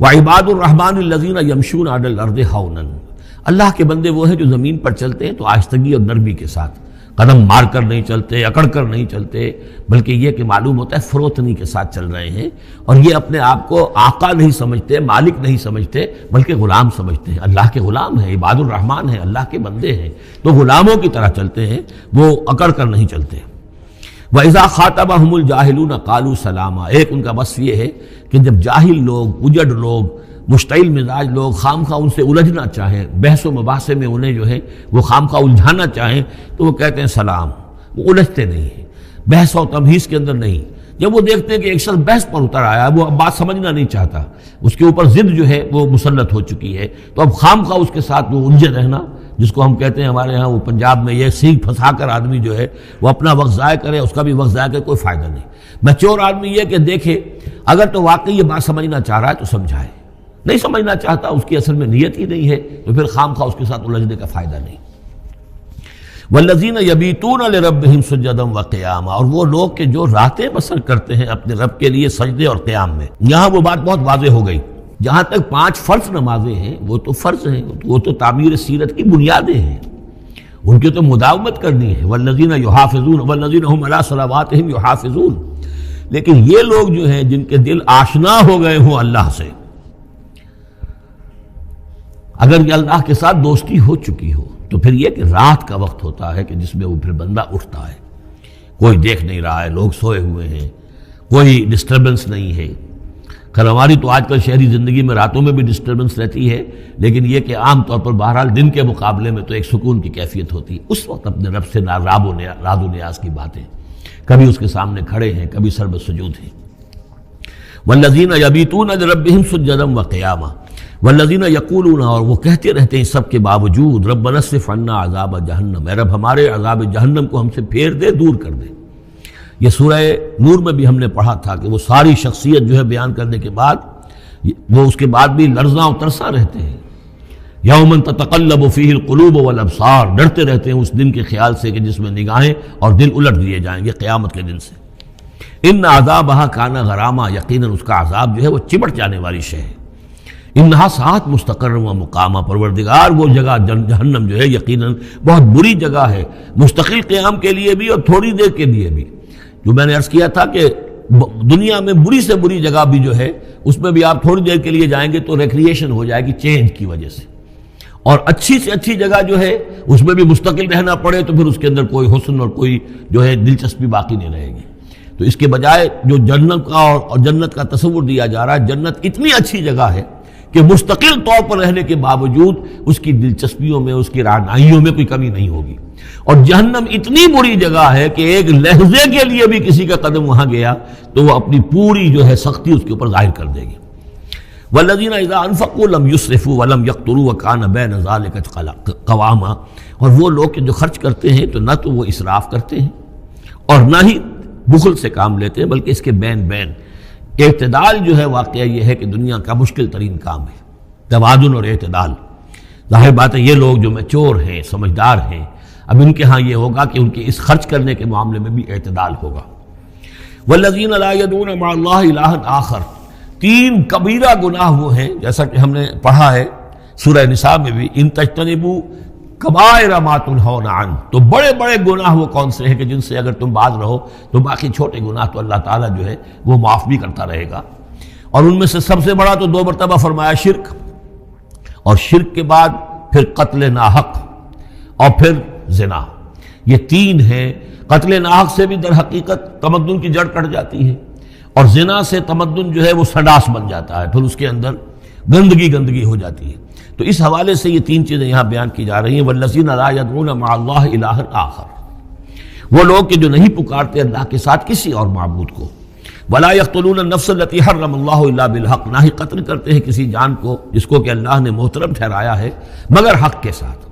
وعباد الرحمن الذین یمشون علی الارض ہونا، اللہ کے بندے وہ ہیں جو زمین پر چلتے ہیں تو آہستگی اور نرمی کے ساتھ، قدم مار کر نہیں چلتے، اکڑ کر نہیں چلتے، بلکہ یہ کہ معلوم ہوتا ہے فروتنی کے ساتھ چل رہے ہیں، اور یہ اپنے آپ کو آقا نہیں سمجھتے، مالک نہیں سمجھتے، بلکہ غلام سمجھتے ہیں، اللہ کے غلام ہیں، عباد الرحمن ہیں، اللہ کے بندے ہیں، تو غلاموں کی طرح چلتے ہیں، وہ اکڑ کر نہیں چلتے۔ وَإِذَا خَاطَبَهُمُ الْجَاهِلُونَ قَالُوا سَلَامًا، ایک ان کا وصف یہ ہے کہ جب جاہل لوگ، اجڑ لوگ، مشتعل مزاج لوگ خامخواہ ان سے الجھنا چاہیں، بحث و مباحثے میں انہیں جو ہے وہ خامخواہ الجھانا چاہیں، تو وہ کہتے ہیں سلام، وہ الجھتے نہیں ہیں، بحث و تمہیز کے اندر نہیں۔ جب وہ دیکھتے ہیں کہ ایک شخص بحث پر اتر آیا، وہ اب بات سمجھنا نہیں چاہتا، اس کے اوپر ضد جو ہے وہ مسلط ہو چکی ہے، تو اب خامخواہ اس کے ساتھ وہ الجھے رہنا، جس کو ہم کہتے ہیں ہمارے ہاں وہ پنجاب میں یہ سینگ پھنسا کر آدمی جو ہے وہ اپنا وقت ضائع کرے، اس کا بھی وقت ضائع کرے، کوئی فائدہ نہیں۔ میچور آدمی یہ کہ دیکھے اگر تو واقعی یہ بات سمجھنا چاہ رہا ہے تو سمجھائے، نہیں سمجھنا چاہتا، اس کی اصل میں نیت ہی نہیں ہے، تو پھر خامخواہ اس کے ساتھ الجھنے کا فائدہ نہیں۔ والذین یبیتون لربہم سجدا وقیاما، اور وہ لوگ کہ جو راتیں بسر کرتے ہیں اپنے رب کے لیے سجدے اور قیام میں۔ یہاں وہ بات بہت واضح ہو گئی، جہاں تک 5 فرض نمازیں ہیں وہ تو فرض ہیں، وہ تو تعمیر سیرت کی بنیادیں ہیں، ان کی تو مداومت کرنی ہے۔ والذین یحافظون والذین هم علی صلواتہم یحافظون، لیکن یہ لوگ جو ہیں جن کے دل آشنا ہو گئے ہوں اللہ سے، اگر یہ اللہ کے ساتھ دوستی ہو چکی ہو، تو پھر یہ کہ رات کا وقت ہوتا ہے کہ جس میں وہ پھر بندہ اٹھتا ہے، کوئی دیکھ نہیں رہا ہے، لوگ سوئے ہوئے ہیں، کوئی ڈسٹربنس نہیں ہے۔ خیر ہماری تو آج کل شہری زندگی میں راتوں میں بھی ڈسٹربنس رہتی ہے، لیکن یہ کہ عام طور پر بہرحال دن کے مقابلے میں تو ایک سکون کی کیفیت ہوتی ہے، اس وقت اپنے رب سے راز و نیاز کی باتیں، کبھی اس کے سامنے کھڑے ہیں، کبھی سر بسجود ہیں۔ والذین یبیتون لربہم سجدا وقیاما والذین یقولون، اور وہ کہتے رہتے ہیں سب کے باوجود، ربنا اصرف عنا عذاب جہنم، اے رب ہمارے عذاب جہنم کو ہم سے پھیر دے، دور کر دے۔ یہ سورہ نور میں بھی ہم نے پڑھا تھا کہ وہ ساری شخصیت جو ہے بیان کرنے کے بعد وہ اس کے بعد بھی لرزاں و ترساں رہتے ہیں۔ یوم تتقلب فیہ القلوب والابصار، ڈرتے رہتے ہیں اس دن کے خیال سے کہ جس میں نگاہیں اور دل الٹ دیے جائیں گے قیامت کے دن سے۔ ان عذابہا کان غراما، یقیناً اس کا عذاب جو ہے وہ چمٹ جانے والی شے ہے۔ انہا ساعت مستقر و مقامہ، پروردگار وہ جگہ جہنم جو ہے یقیناً بہت بری جگہ ہے، مستقل قیام کے لیے بھی اور تھوڑی دیر کے لیے بھی۔ جو میں نے عرض کیا تھا کہ دنیا میں بری سے بری جگہ بھی جو ہے اس میں بھی آپ تھوڑی دیر کے لیے جائیں گے تو ریکریشن ہو جائے گی چینج کی وجہ سے، اور اچھی سے اچھی جگہ جو ہے اس میں بھی مستقل رہنا پڑے تو پھر اس کے اندر کوئی حسن اور کوئی جو ہے دلچسپی باقی نہیں رہے گی۔ تو اس کے بجائے جو جنت کا اور جنت کا تصور دیا جا رہا ہے، جنت اتنی اچھی جگہ ہے کہ مستقل طور پر رہنے کے باوجود اس کی دلچسپیوں میں، اس کی رعنائیوں میں کوئی کمی نہیں ہوگی، اور جہنم اتنی بری جگہ ہے کہ ایک لحظے کے لیے بھی کسی کا قدم وہاں گیا تو وہ اپنی پوری جو ہے سختی اس کے اوپر ظاہر کر دے گی۔ والذین اذا انفقوا لم یسرفوا ولم یقتروا وکان بین ذلک قواما، اور وہ لوگ کہ جو خرچ کرتے ہیں تو نہ تو وہ اسراف کرتے ہیں اور نہ ہی بخل سے کام لیتے ہیں، بلکہ اس کے بین اعتدال جو ہے واقعہ یہ ہے کہ دنیا کا مشکل ترین کام ہے، توازن اور اعتدال۔ ظاہر بات ہے یہ لوگ جو میچور ہیں، سمجھدار ہیں، اب ان کے ہاں یہ ہوگا کہ ان کے اس خرچ کرنے کے معاملے میں بھی اعتدال ہوگا۔ والذین لا یدعون مع اللہ الہا آخر، 3 کبیرہ گناہ وہ ہیں جیسا کہ ہم نے پڑھا ہے سورہ نساء میں بھی، ان تجتنبوا کبائر ما تنہون عنہ، تو بڑے بڑے گناہ وہ کون سے ہیں کہ جن سے اگر تم باز رہو تو باقی چھوٹے گناہ تو اللہ تعالیٰ جو ہے وہ معاف بھی کرتا رہے گا۔ اور ان میں سے سب سے بڑا تو 2 مرتبہ فرمایا شرک، اور شرک کے بعد پھر قتل ناحق اور پھر زنا، یہ 3 ہیں۔ قتل ناحق سے بھی در حقیقت تمدن کی جڑ کٹ جاتی ہے، اور زنا سے تمدن جو ہے وہ سڈاس بن جاتا ہے، پھر اس کے اندر گندگی ہو جاتی ہے۔ تو اس حوالے سے یہ 3 چیزیں یہاں بیان کی جا رہی ہیں۔ والذین لا یدعون مع اللہ الہا آخر، وہ لوگ کہ جو نہیں پکارتے اللہ کے ساتھ کسی اور معبود کو۔ ولا یقتلون النفس التي حرم اللہ الا بالحق، نہ ہی قتل کرتے ہیں کسی جان کو جس کو کہ اللہ نے محترم ٹھہرایا ہے مگر حق کے ساتھ۔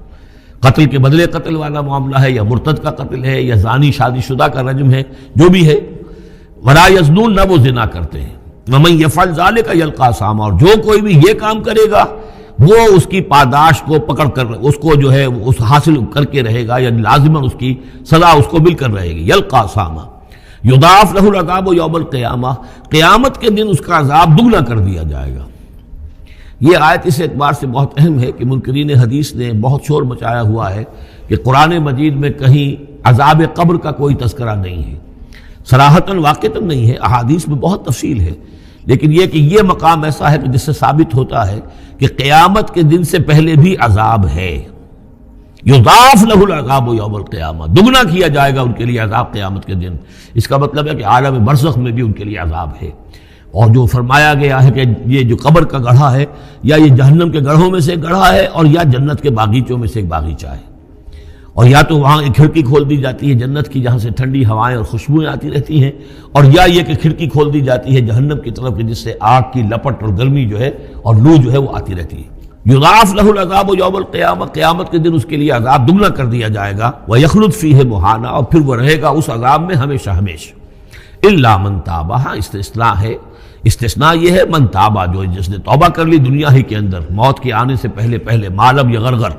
قتل کے بدلے قتل والا معاملہ ہے، یا مرتد کا قتل ہے، یا زانی شادی شدہ کا رجم ہے، جو بھی ہے۔ ولا یزنون، نہ وہ زنا کرتے ہیں۔ ومن یفعل ذلک یلقى اثاما، اور جو کوئی بھی یہ کام کرے گا وہ اس کی پاداش کو پکڑ کر اس کو جو ہے اس حاصل کر کے رہے گا، یعنی لازماً اس کی سزا اس کو مل کر رہے گی۔ یلقى اثاما یضاعف له العذاب یوم القیامہ، قیامت کے دن اس کا عذاب دگنا کر دیا جائے گا۔ یہ آیت اس اعتبار سے بہت اہم ہے کہ منکرین حدیث نے بہت شور مچایا ہوا ہے کہ قرآن مجید میں کہیں عذاب قبر کا کوئی تذکرہ نہیں ہے، صراحتاً واقعتاً نہیں ہے، احادیث میں بہت تفصیل ہے، لیکن یہ کہ یہ مقام ایسا ہے کہ جس سے ثابت ہوتا ہے کہ قیامت کے دن سے پہلے بھی عذاب ہے۔ یضاعف لہ العذاب یوم القیامہ، دگنا کیا جائے گا ان کے لیے عذاب قیامت کے دن۔ اس کا مطلب ہے کہ عالم برزخ میں بھی ان کے لیے عذاب ہے۔ اور جو فرمایا گیا ہے کہ یہ جو قبر کا گڑھا ہے یا یہ جہنم کے گڑھوں میں سے ایک گڑھا ہے اور یا جنت کے باغیچوں میں سے ایک باغیچہ ہے، اور یا تو وہاں ایک کھڑکی کھول دی جاتی ہے جنت کی جہاں سے ٹھنڈی ہوائیں اور خوشبوئیں آتی رہتی ہیں، اور یا یہ کہ کھڑکی کھول دی جاتی ہے جہنم کی طرف کہ جس سے آگ کی لپٹ اور گرمی جو ہے اور لو جو ہے وہ آتی رہتی ہے۔ یضاعف لہ العذاب یوم القیامہ، قیامت کے دن اس کے لیے عذاب دگنا کر دیا جائے گا، ویخلد فیہ مہانا، اور پھر وہ رہے گا اس عذاب میں ہمیشہ ہمیشہ۔ الا من تاب، ہاں استثناء ہے، استثناء یہ ہے من تابہ، جو جس نے توبہ کر لی دنیا ہی کے اندر موت کے آنے سے پہلے پہلے، مالم یغرغر،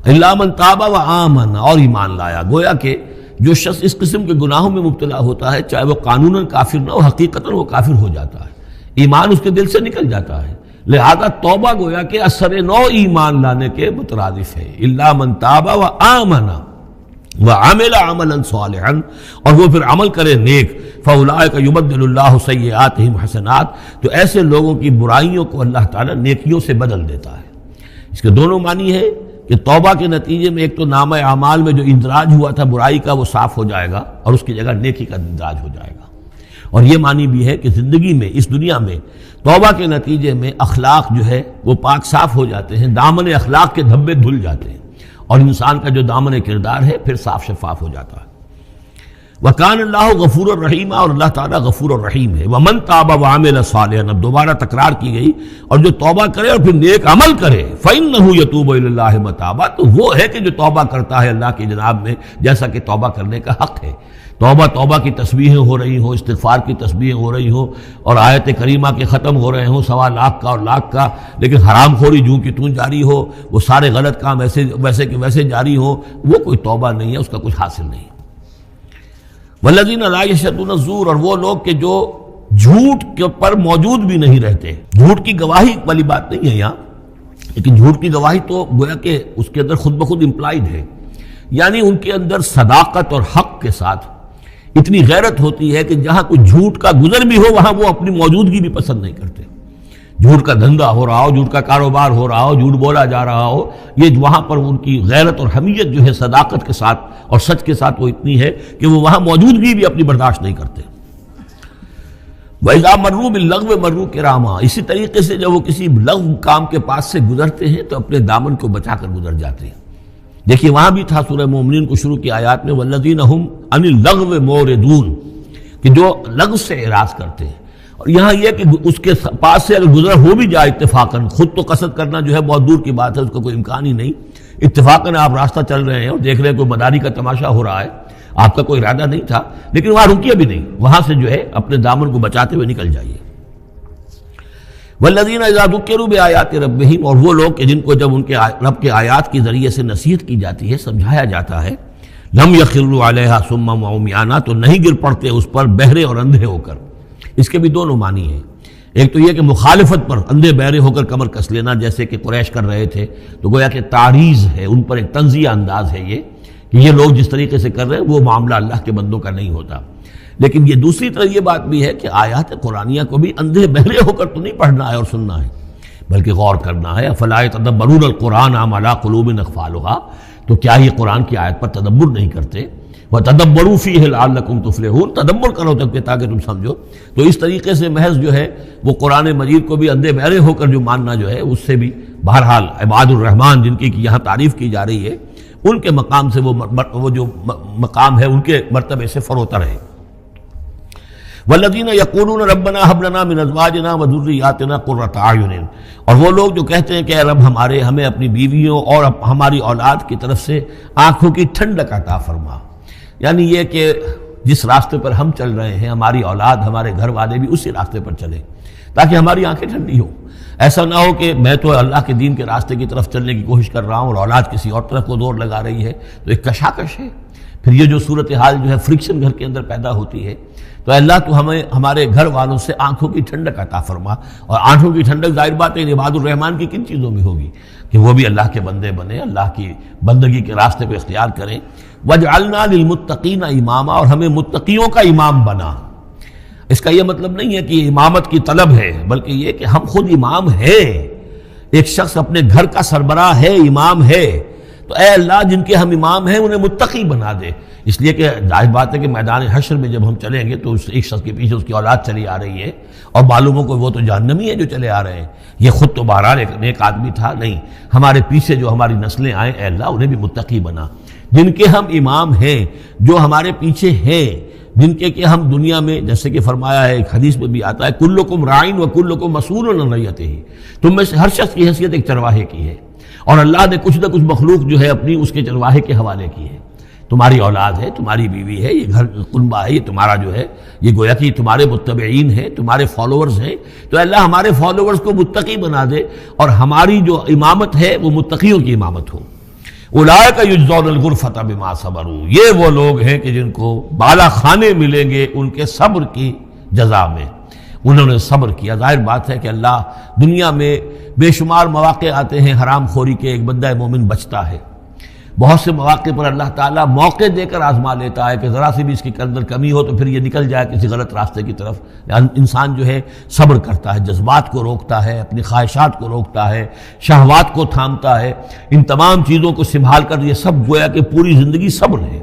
الا من تابہ و آمن، اور ایمان لایا۔ گویا کہ جو شخص اس قسم کے گناہوں میں مبتلا ہوتا ہے چاہے وہ قانوناً کافر نہ ہو، حقیقتاً وہ کافر ہو جاتا ہے، ایمان اس کے دل سے نکل جاتا ہے، لہذا توبہ گویا کہ اثر نو ایمان لانے کے مترادف ہے۔ الا من تاب و آمن وعمل عملا صالحا، اور وہ پھر عمل کرے نیک، فاولئک یبدل اللہ سیئاتہم حسنات، تو ایسے لوگوں کی برائیوں کو اللہ تعالیٰ نیکیوں سے بدل دیتا ہے۔ اس کے دونوں معنی ہے کہ توبہ کے نتیجے میں ایک تو نامہ اعمال میں جو اندراج ہوا تھا برائی کا وہ صاف ہو جائے گا اور اس کی جگہ نیکی کا اندراج ہو جائے گا، اور یہ معنی بھی ہے کہ زندگی میں اس دنیا میں توبہ کے نتیجے میں اخلاق جو ہے وہ پاک صاف ہو جاتے ہیں، دامن اخلاق کے دھبے دھل جاتے ہیں، اور انسان کا جو دامن کردار ہے پھر صاف شفاف ہو جاتا ہے۔ وَكَانَ اللَّهُ غَفُورًا رَحِيمًا، اور اللہ تعالیٰ غفور الرحیم ہے۔ وَمَن تَابَ وَعَمِلَ صَالِحًا، اب دوبارہ تکرار کی گئی، اور جو توبہ کرے اور پھر نیک عمل کرے، فَإِنَّهُ يَتُوبُ إِلَى اللَّهِ مَتَابًا، تو وہ ہے کہ جو توبہ کرتا ہے اللہ کی جناب میں جیسا کہ توبہ کرنے کا حق ہے۔ توبہ کی تسبیحیں ہو رہی ہوں، استغفار کی تسبیحیں ہو رہی ہوں، اور آیت کریمہ کے ختم ہو رہے ہوں 1.25 لاکھ کا اور لاکھ کا، لیکن حرام خوری جوں کی توں جاری ہو، وہ سارے غلط کام ویسے کہ ویسے جاری ہوں، وہ کوئی توبہ نہیں ہے، اس کا کچھ حاصل نہیں۔ والذین لا یشهدون الزور، اور وہ لوگ کہ جو جھوٹ کے پر موجود بھی نہیں رہتے۔ جھوٹ کی گواہی والی بات نہیں ہے یہاں، لیکن جھوٹ کی گواہی تو گویا کہ اس کے اندر خود بخود امپلائڈ ہے، یعنی ان کے اندر صداقت اور حق کے ساتھ اتنی غیرت ہوتی ہے کہ جہاں کوئی جھوٹ کا گزر بھی ہو وہاں وہ اپنی موجودگی بھی پسند نہیں کرتے۔ جھوٹ کا دھندا ہو رہا ہو، جھوٹ کا کاروبار ہو رہا ہو، جھوٹ بولا جا رہا ہو، یہ وہاں پر ان کی غیرت اور حمیت جو ہے صداقت کے ساتھ اور سچ کے ساتھ وہ اتنی ہے کہ وہ وہاں موجودگی بھی اپنی برداشت نہیں کرتے۔ وَإِذَا مَرُّوا بِاللَّغْوِ مَرُّوا كِرَامًا، اسی طریقے سے جب وہ کسی لغو کام کے پاس سے گزرتے ہیں تو اپنے دامن کو بچا کر گزر جاتے ہیں۔ دیکھیے وہاں بھی تھا سورہ مومنین کو شروع کی آیات میں وَالَّذِينَ هُمْ عَنِ اللَّغْوِ مُعْرِضُونَ، کہ جو لغو سے اعراض کرتے ہیں، اور یہاں یہ کہ اس کے پاس سے اگر گزر ہو بھی جائے اتفاقاً، خود تو قصد کرنا جو ہے بہت دور کی بات ہے، اس کا کوئی امکان ہی نہیں، اتفاقاً آپ راستہ چل رہے ہیں اور دیکھ رہے ہیں کوئی مداری کا تماشا ہو رہا ہے، آپ کا کوئی ارادہ نہیں تھا، لیکن وہاں رکیے بھی نہیں، وہاں سے جو ہے اپنے دامن کو بچاتے ہوئے نکل جائیے۔ والذین اذا ذکروا بآیات ربہم، اور وہ لوگ کہ جن کو جب ان کے رب کے آیات کے ذریعے سے نصیحت کی جاتی ہے، سمجھایا جاتا ہے، لم یخروا علیہا صما وعمیانا، تو نہیں گر پڑتے اس پر بہرے اور اندھے ہو کر۔ اس کے بھی دونوں معنی ہیں، ایک تو یہ کہ مخالفت پر اندھے بہرے ہو کر کمر کس لینا جیسے کہ قریش کر رہے تھے، تو گویا کہ تعریض ہے، ان پر ایک تنزیہ انداز ہے یہ کہ یہ لوگ جس طریقے سے کر رہے ہیں وہ معاملہ اللہ کے بندوں کا نہیں ہوتا۔ لیکن یہ دوسری طرح یہ بات بھی ہے کہ آیات قرآنیہ کو بھی اندھے بہرے ہو کر تو نہیں پڑھنا ہے اور سننا ہے، بلکہ غور کرنا ہے۔ افلا یتدبرون القرآن ام علی قلوب اقفالها، تو کیا یہ قرآن کی آیت پر تدبر نہیں کرتے؟ وَتَدَبَّرُوا فِيهِ لَعَلَّكُمْ تُفْلِحُونَ، تدبر کرو تاکہ تم سمجھو۔ تو اس طریقے سے محض جو ہے وہ قرآن مجید کو بھی اندھے بہرے ہو کر جو ماننا جو ہے اس سے بھی بہرحال عباد الرحمن جن کی یہاں تعریف کی جا رہی ہے ان کے مقام سے وہ جو مقام ہے ان کے مرتبے سے فروتر ہے۔ وَالَّذِينَ يَقُولُونَ رَبَّنَا هَبْ لَنَا مِنْ أَزْوَاجِنَا وَذُرِّيَّاتِنَا قُرَّةَ أَعْيُنٍ، اور وہ لوگ جو کہتے ہیں کہ اے رب ہمیں اپنی بیویوں اور ہماری اولاد کی طرف سے آنکھوں کی ٹھنڈک عطا فرما، یعنی یہ کہ جس راستے پر ہم چل رہے ہیں ہماری اولاد ہمارے گھر والے بھی اسی راستے پر چلیں تاکہ ہماری آنکھیں ٹھنڈی ہوں۔ ایسا نہ ہو کہ میں تو اللہ کے دین کے راستے کی طرف چلنے کی کوشش کر رہا ہوں اور اولاد کسی اور طرف کو دور لگا رہی ہے، تو ایک کشاکش ہے۔ پھر یہ جو صورتحال جو ہے فرکشن گھر کے اندر پیدا ہوتی ہے، تو اللہ تو ہمیں ہمارے گھر والوں سے آنکھوں کی ٹھنڈک عطا فرما، اور آنکھوں کی ٹھنڈک ظاہر بات ہے عباد الرحمن کی کن چیزوں میں ہوگی کہ وہ بھی اللہ کے بندے بنے، اللہ کی بندگی کے راستے پہ اختیار کریں۔ وَجْعَلْنَا لِلْمُتَّقِينَ اماما، اور ہمیں متقیوں کا امام بنا۔ اس کا یہ مطلب نہیں ہے کہ یہ امامت کی طلب ہے، بلکہ یہ کہ ہم خود امام ہیں۔ ایک شخص اپنے گھر کا سربراہ ہے، امام ہے، تو اے اللہ جن کے ہم امام ہیں انہیں متقی بنا دے۔ اس لیے کہ ظاہر بات ہے کہ میدان حشر میں جب ہم چلیں گے تو اس ایک شخص کے پیچھے اس کی اولاد چلی آ رہی ہے، اور معلوم ہو کہ وہ تو جہنمی ہے جو چلے آ رہے ہیں، یہ خود تو بہرحال ایک نیک آدمی تھا، نہیں، ہمارے پیچھے جو ہماری نسلیں آئیں اے اللہ انہیں بھی متقی بنا۔ جن کے ہم امام ہیں، جو ہمارے پیچھے ہیں، جن کے کہ ہم دنیا میں جیسے کہ فرمایا ہے ایک حدیث میں بھی آتا ہے کلکم راعٍ وکلکم مسئول عن رعیتہ، تم میں سے ہر شخص کی حیثیت ایک چرواہے کی ہے، اور اللہ نے کچھ نہ کچھ مخلوق جو ہے اپنی اس کے چرواہے کے حوالے کی ہے۔ تمہاری اولاد ہے، تمہاری بیوی ہے، یہ گھر کنبہ ہے، یہ تمہارا جو ہے یہ گویا کہ تمہارے متبعین ہیں، تمہارے فالوورز ہیں، تو اللہ ہمارے فالوورز کو متقی بنا دے، اور ہماری جو امامت ہے وہ متقیوں کی امامت ہو۔ اولئک یجزون الغرفۃ بما صبروا، یہ وہ لوگ ہیں کہ جن کو بالا خانے ملیں گے ان کے صبر کی جزا میں، انہوں نے صبر کیا۔ ظاہر بات ہے کہ اللہ دنیا میں بے شمار مواقع آتے ہیں حرام خوری کے، ایک بندہ مومن بچتا ہے، بہت سے مواقع پر اللہ تعالیٰ موقع دے کر آزما لیتا ہے کہ ذرا سی بھی اس کے اندر کمی ہو تو پھر یہ نکل جائے کسی غلط راستے کی طرف۔ انسان جو ہے صبر کرتا ہے، جذبات کو روکتا ہے، اپنی خواہشات کو روکتا ہے، شہوات کو تھامتا ہے، ان تمام چیزوں کو سنبھال کر یہ سب گویا کہ پوری زندگی صبر ہے۔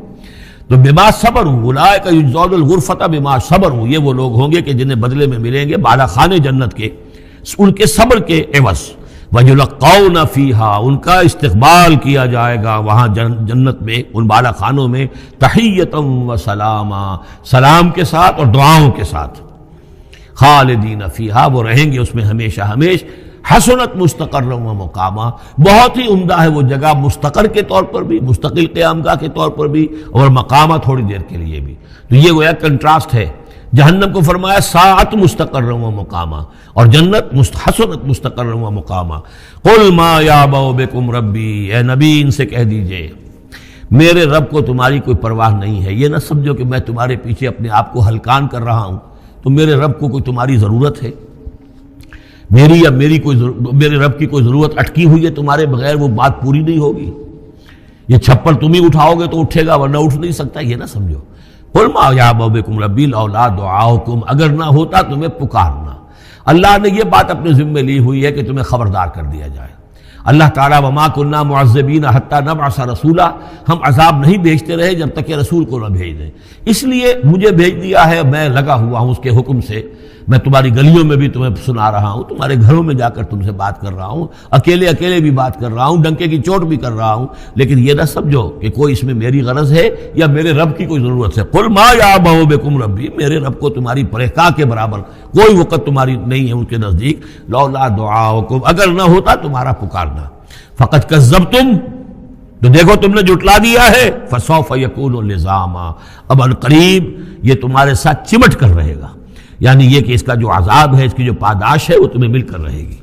تو بما صبروا اولئک یجزون الغرفۃ بما صبروا، یہ وہ لوگ ہوں گے کہ جنہیں بدلے میں ملیں گے بالا خانے جنت کے ان کے صبر کے عوض۔ وَيُلَقَّوْنَ فِيهَا، ان کا استقبال کیا جائے گا وہاں جنت میں، ان بالا خانوں میں، تحیۃ و سلاما، سلام کے ساتھ اور دعاؤں کے ساتھ۔ خالدین فیہا، وہ رہیں گے اس میں ہمیشہ ہمیش۔ حسنت مستقرا و مقاما، بہت ہی عمدہ ہے وہ جگہ، مستقر کے طور پر بھی، مستقل قیام گاہ کے طور پر بھی، اور مقامہ تھوڑی دیر کے لیے بھی۔ تو یہ گویا کنٹراسٹ ہے۔ جہنم کو فرمایا ساعت مستقرا و مقاما، اور جنت حسنت مستقرا و مقاما۔ قل ما یعبأ بکم ربی، اے نبی ان سے کہہ دیجئے میرے رب کو تمہاری کوئی پرواہ نہیں ہے۔ یہ نہ سمجھو کہ میں تمہارے پیچھے اپنے آپ کو ہلکان کر رہا ہوں، تو میرے رب کو کوئی تمہاری ضرورت ہے؟ میری یا میرے رب کی کوئی ضرورت اٹکی ہوئی ہے تمہارے بغیر، وہ بات پوری نہیں ہوگی؟ یہ چھپر تم ہی اٹھاؤ گے تو اٹھے گا، ورنہ اٹھ نہیں سکتا، یہ نہ سمجھو۔ قل ما یعبأ بکم ربی لولا دعاؤکم، اگر نہ ہوتا تمہیں پکارنا۔ اللہ نے یہ بات اپنے ذمے لی ہوئی ہے کہ تمہیں خبردار کر دیا جائے۔ اللہ تعالیٰ وما کنا معذبین حتی نبعث رسولا، ہم عذاب نہیں بھیجتے رہے جب تک کہ رسول کو نہ بھیج دیں، اس لیے مجھے بھیج دیا ہے، میں لگا ہوا ہوں اس کے حکم سے، میں تمہاری گلیوں میں بھی تمہیں سنا رہا ہوں، تمہارے گھروں میں جا کر تم سے بات کر رہا ہوں، اکیلے بھی بات کر رہا ہوں، ڈنکے کی چوٹ بھی کر رہا ہوں، لیکن یہ نہ سمجھو کہ کوئی اس میں میری غرض ہے یا میرے رب کی کوئی ضرورت ہے۔ قل ما یعبأ بکم ربی، میرے رب کو تمہاری پرہکا کے برابر کوئی وقت تمہاری نہیں ہے ان کے نزدیک، لولا دعاؤکم، اگر نہ ہوتا تمہارا پکارنا، فقد کذبتم، تو دیکھو تم نے جھٹلا دیا ہے، فسوف یکون لزاما، اب عنقریب یہ تمہارے ساتھ چمٹ کر رہے گا، یعنی یہ کہ اس کا جو عذاب ہے، اس کی جو پاداش ہے وہ تمہیں مل کر رہے گی۔